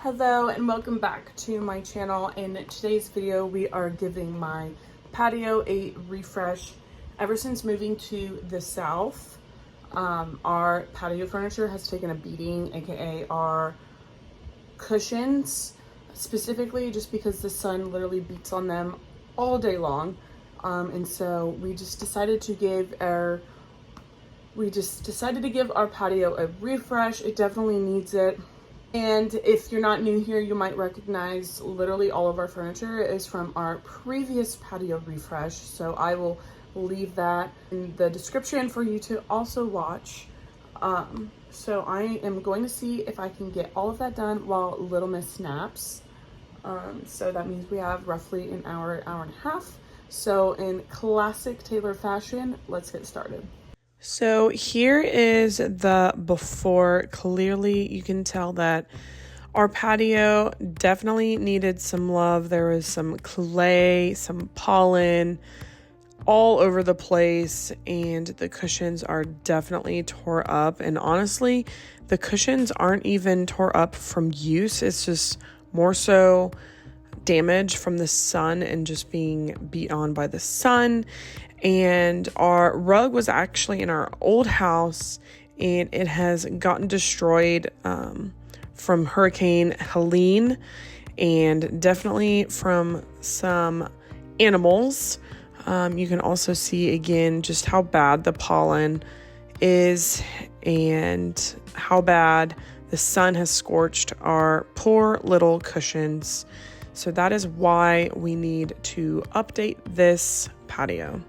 Hello and welcome back to my channel. In today's video we are giving my patio a refresh. Ever since moving to the south, our patio furniture has taken a beating, aka our cushions, specifically just because the sun literally beats on them all day long. And so we just decided to give our patio a refresh. It definitely needs it. And if you're not new here, you might recognize literally all of our furniture is from our previous patio refresh. So I will leave that in the description for you to also watch. So I am going to see if I can get all of that done while Little Miss naps. So that means we have roughly an hour, hour and a half. So in classic Taylor fashion, let's get started. So here is the before. Clearly you can tell that our patio definitely needed some love. There was some clay, some pollen all over the place, and the cushions are definitely tore up. And honestly, the cushions aren't even tore up from use. It's just more so damage from the sun and just being beat on by the sun. And our rug was actually in our old house, and it has gotten destroyed from Hurricane Helene, and definitely from some animals. You can also see again just how bad the pollen is and how bad the sun has scorched our poor little cushions. So that is why we need to update this patio.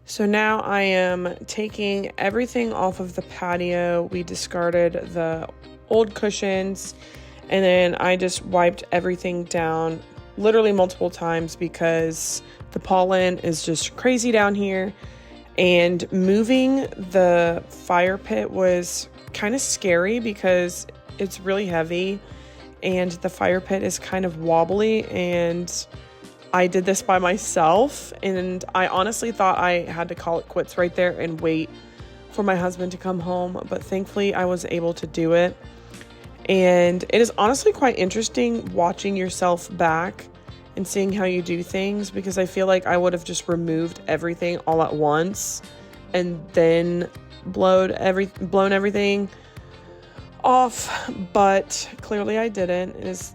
So now I am taking everything off of the patio. We discarded the old cushions, and then I just wiped everything down literally multiple times because the pollen is just crazy down here. And moving the fire pit was kind of scary because it's really heavy and the fire pit is kind of wobbly, and I did this by myself, and I honestly thought I had to call it quits right there and wait for my husband to come home, but thankfully I was able to do it. And it is honestly quite interesting watching yourself back and seeing how you do things, because I feel like I would have just removed everything all at once and then blown everything off, but clearly I didn't. It is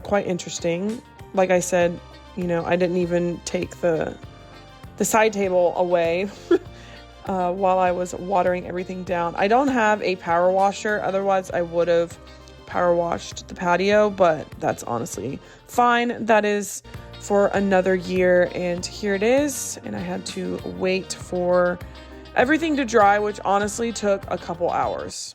quite interesting. Like I said, I didn't even take the side table away while I was watering everything down. I don't have a power washer. Otherwise, I would have power washed the patio, but that's honestly fine. That is for another year, and here it is. And I had to wait for everything to dry, which honestly took a couple hours.